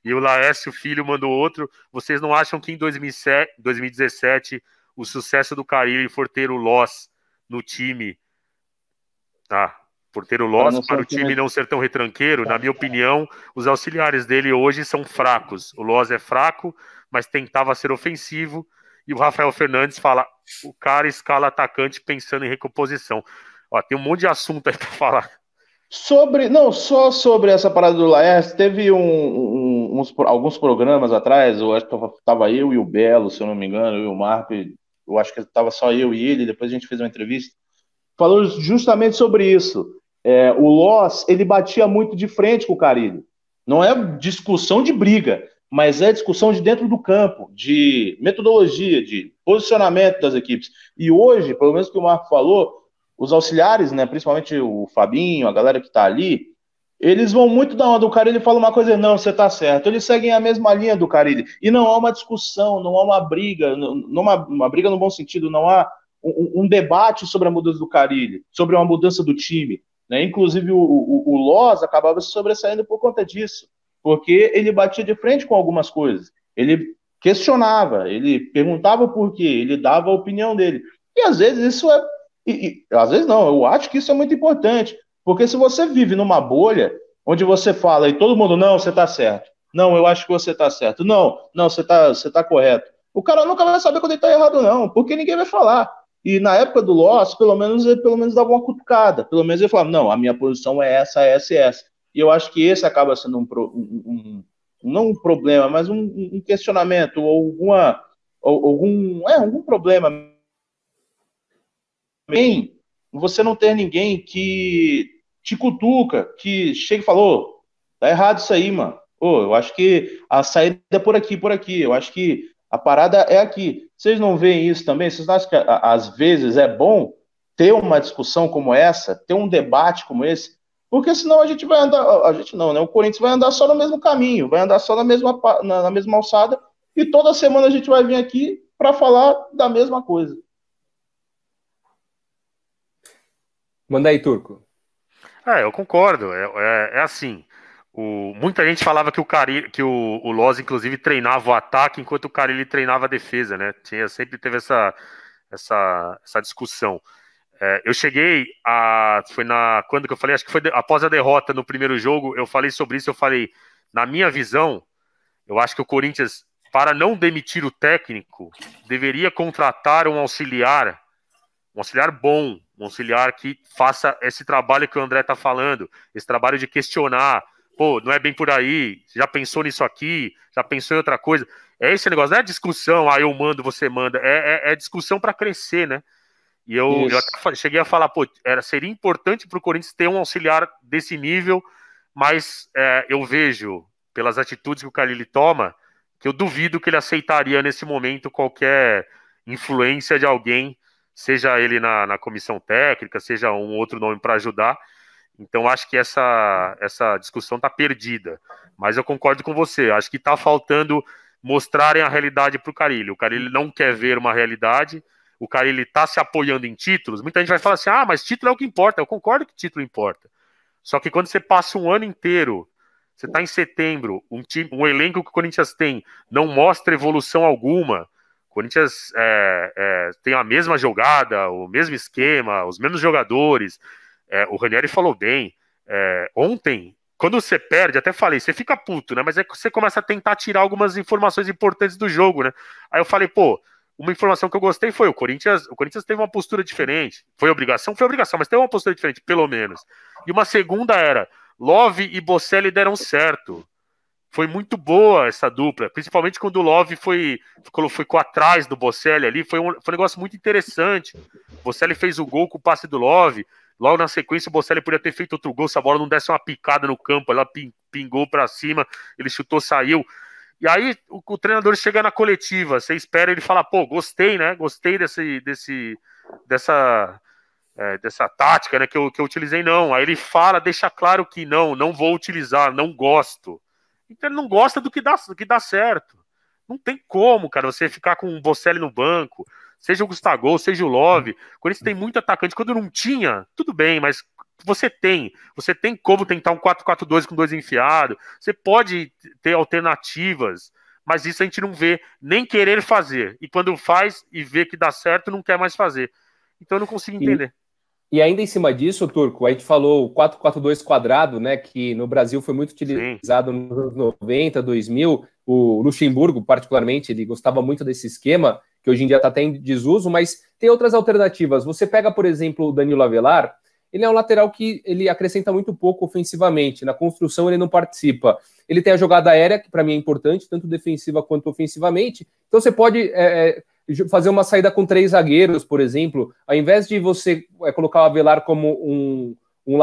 e o Laércio Filho mandou outro. Vocês não acham que em 2017 o sucesso do Carille for ter o Loss no time, por ter o Loss para o time não ser tão retranqueiro? Na minha opinião, os auxiliares dele hoje são fracos. O Loss é fraco, mas tentava ser ofensivo. E o Rafael Fernandes fala, o cara escala atacante pensando em recomposição. Ó, tem um monte de assunto aí para falar. Não só sobre essa parada do Laércio, teve alguns programas atrás, eu acho que estava eu e o Belo, se eu não me engano, eu e o Marco, eu acho que estava só eu e ele, depois a gente fez uma entrevista, falou justamente sobre isso. O Loss, ele batia muito de frente com o Carille. Não é discussão de briga, mas é discussão de dentro do campo, de metodologia, de posicionamento das equipes. E hoje, pelo menos que o Marco falou, os auxiliares, né, principalmente o Fabinho, a galera que tá ali, eles vão muito da onda. O Carille fala uma coisa, não, você tá certo. Eles seguem a mesma linha do Carille. E não há uma discussão, não há uma briga, não uma briga no bom sentido, não há um debate sobre a mudança do Carille, sobre uma mudança do time. Né? Inclusive, o Loz acabava se sobressaindo por conta disso, porque ele batia de frente com algumas coisas. Ele questionava, ele perguntava o porquê, ele dava a opinião dele. E às vezes isso é. Às vezes não, eu acho que isso é muito importante. Porque se você vive numa bolha onde você fala e todo mundo, não, você está certo. Não, eu acho que você está certo. Não, você tá correto. O cara nunca vai saber quando ele está errado, não, porque ninguém vai falar. E na época do Loss, ele pelo menos dava uma cutucada. Pelo menos ele falava, não, a minha posição é essa e essa. E eu acho que esse acaba sendo não um problema, mas um questionamento, ou algum problema. Também você não ter ninguém que te cutuca, que chega e falou, tá errado isso aí, mano. Eu acho que a saída é por aqui, por aqui. Eu acho que a parada é aqui. Vocês não veem isso também? Vocês não acham que às vezes é bom ter uma discussão como essa, ter um debate como esse? Porque senão a gente vai andar, a gente não, né? O Corinthians vai andar só no mesmo caminho, vai andar só na mesma alçada, e toda semana a gente vai vir aqui para falar da mesma coisa. Manda aí, Turco. Eu concordo. É assim. Muita gente falava que o Loz, inclusive, treinava o ataque enquanto o Carille treinava a defesa, né? Sempre teve essa discussão. Eu cheguei quando que eu falei, acho que foi após a derrota no primeiro jogo, eu falei sobre isso, eu falei, na minha visão, eu acho que o Corinthians, para não demitir o técnico, deveria contratar um auxiliar bom, um auxiliar que faça esse trabalho que o André está falando, esse trabalho de questionar, pô, não é bem por aí, já pensou nisso aqui, já pensou em outra coisa. É esse negócio, não é discussão, eu mando, você manda, é discussão para crescer, né? E eu até cheguei a falar, pô, seria importante para o Corinthians ter um auxiliar desse nível, mas eu vejo, pelas atitudes que o Carille toma, que eu duvido que ele aceitaria nesse momento qualquer influência de alguém, seja ele na comissão técnica, seja um outro nome para ajudar. Então acho que essa discussão está perdida. Mas eu concordo com você, acho que está faltando mostrarem a realidade para o Carille. O Carille não quer ver uma realidade, o Carille está se apoiando em títulos. Muita gente vai falar assim, mas título é o que importa. Eu concordo que título importa. Só que quando você passa um ano inteiro, você está em setembro, um elenco que o Corinthians tem não mostra evolução alguma, o Corinthians tem a mesma jogada, o mesmo esquema, os mesmos jogadores. O Ranieri falou bem. Ontem, quando você perde, até falei, você fica puto, né? Mas é que você começa a tentar tirar algumas informações importantes do jogo, né? Aí eu falei, pô, uma informação que eu gostei foi o Corinthians teve uma postura diferente. Foi obrigação, mas teve uma postura diferente, pelo menos. E uma segunda era, Love e Bocelli deram certo. Foi muito boa essa dupla, principalmente quando o Love ficou atrás do Bocelli ali, foi um negócio muito interessante. O Bocelli fez o gol com o passe do Love, logo na sequência o Bocelli podia ter feito outro gol se a bola não desse uma picada no campo, ela pingou para cima, ele chutou, saiu. E aí o treinador chega na coletiva, você espera ele falar, pô, gostei, né? Gostei dessa tática, né, que eu utilizei, não. Aí ele fala, deixa claro que não vou utilizar, não gosto. Então ele não gosta do que dá certo. Não tem como, cara, você ficar com o Bocelli no banco, seja o Gustavo, seja o Love. Quando você tem muito atacante, quando não tinha, tudo bem, mas você tem como tentar um 4-4-2 com 2 enfiado, você pode ter alternativas, mas isso a gente não vê nem querer fazer. E quando faz e vê que dá certo, não quer mais fazer. Então eu não consigo entender. E ainda em cima disso, Turco, a gente falou o 4-4-2 quadrado, né, que no Brasil foi muito utilizado nos anos 90, 2000. O Luxemburgo, particularmente, ele gostava muito desse esquema, que hoje em dia está até em desuso, mas tem outras alternativas. Você pega, por exemplo, o Danilo Avelar, ele é um lateral que ele acrescenta muito pouco ofensivamente. Na construção ele não participa. Ele tem a jogada aérea, que para mim é importante, tanto defensiva quanto ofensivamente. Então você pode fazer uma saída com 3 zagueiros, por exemplo. Ao invés de você colocar o Avelar como um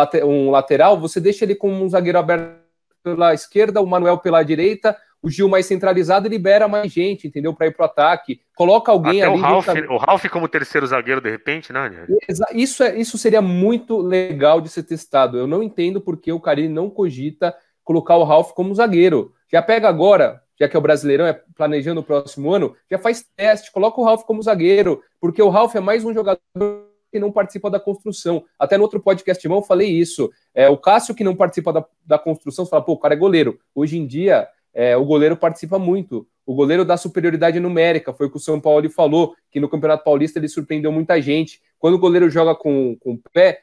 lateral, você deixa ele como um zagueiro aberto pela esquerda, o Manuel pela direita, o Gil mais centralizado e libera mais gente, entendeu? Para ir para o ataque. Coloca alguém até ali. O Ralf como terceiro zagueiro, de repente, né? Isso seria muito legal de ser testado. Eu não entendo porque o Carille não cogita colocar o Ralf como zagueiro. Já pega agora, já que é o Brasileirão, é planejando o próximo ano, já faz teste, coloca o Ralf como zagueiro, porque o Ralf é mais um jogador que não participa da construção. Até no outro podcast, irmão, eu falei isso. O Cássio, que não participa da construção, você fala, pô, o cara é goleiro. Hoje em dia, o goleiro participa muito. O goleiro dá superioridade numérica, foi o que o São Paulo falou, que no Campeonato Paulista ele surpreendeu muita gente. Quando o goleiro joga com o pé,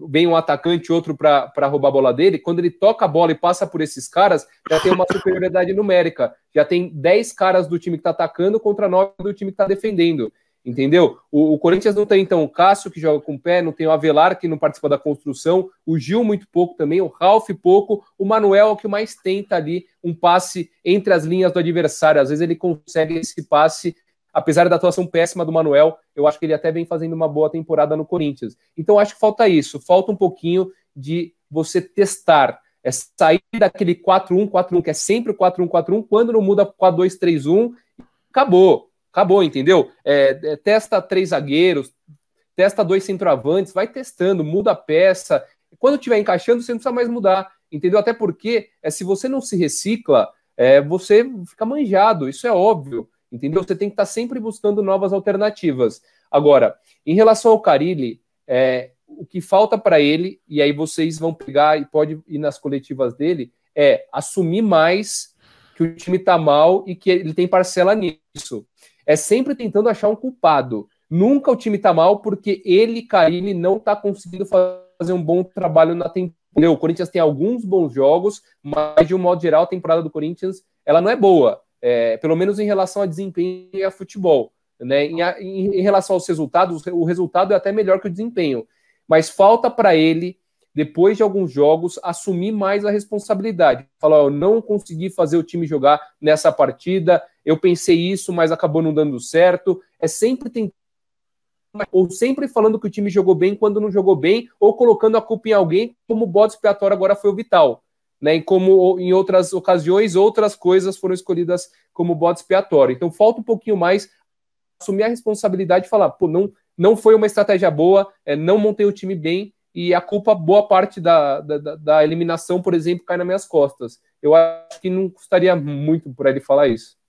vem um atacante, outro para roubar a bola dele, quando ele toca a bola e passa por esses caras, já tem uma superioridade numérica. Já tem 10 caras do time que está atacando contra 9 do time que está defendendo. Entendeu? O Corinthians não tem, então, o Cássio, que joga com o pé, não tem o Avelar, que não participa da construção, o Gil muito pouco também, o Ralf pouco, o Manuel é o que mais tenta ali um passe entre as linhas do adversário. Às vezes ele consegue esse passe, apesar da atuação péssima do Manuel, eu acho que ele até vem fazendo uma boa temporada no Corinthians. Então acho que falta isso, falta um pouquinho de você testar, sair daquele 4-1-4-1, que é sempre o 4-1-4-1, quando não muda para 4-2-3-1, acabou, entendeu? Testa 3 zagueiros, testa 2 centroavantes, vai testando, muda a peça. Quando estiver encaixando, você não precisa mais mudar, entendeu? Até porque, se você não se recicla, você fica manjado, isso é óbvio, entendeu? Você tem que estar sempre buscando novas alternativas. Agora, em relação ao Carille, o que falta para ele, e aí vocês vão pegar e pode ir nas coletivas dele, é assumir mais que o time está mal e que ele tem parcela nisso. É sempre tentando achar um culpado. Nunca o time tá mal porque ele, Carille, não tá conseguindo fazer um bom trabalho na temporada. O Corinthians tem alguns bons jogos, mas de um modo geral a temporada do Corinthians ela não é boa, pelo menos em relação a desempenho e a futebol. Né? Em relação aos resultados, o resultado é até melhor que o desempenho. Mas falta para ele, depois de alguns jogos, assumir mais a responsabilidade. Falar, eu não consegui fazer o time jogar nessa partida, eu pensei isso, mas acabou não dando certo. É sempre tentando, ou sempre falando que o time jogou bem quando não jogou bem, ou colocando a culpa em alguém, como o bode expiatório agora foi o Vital. Né? E como em outras ocasiões, outras coisas foram escolhidas como bode expiatório. Então falta um pouquinho mais assumir a responsabilidade e falar, pô, não foi uma estratégia boa, não montei o time bem, e a culpa, boa parte da eliminação, por exemplo, cai nas minhas costas. Eu acho que não custaria muito por ele falar isso.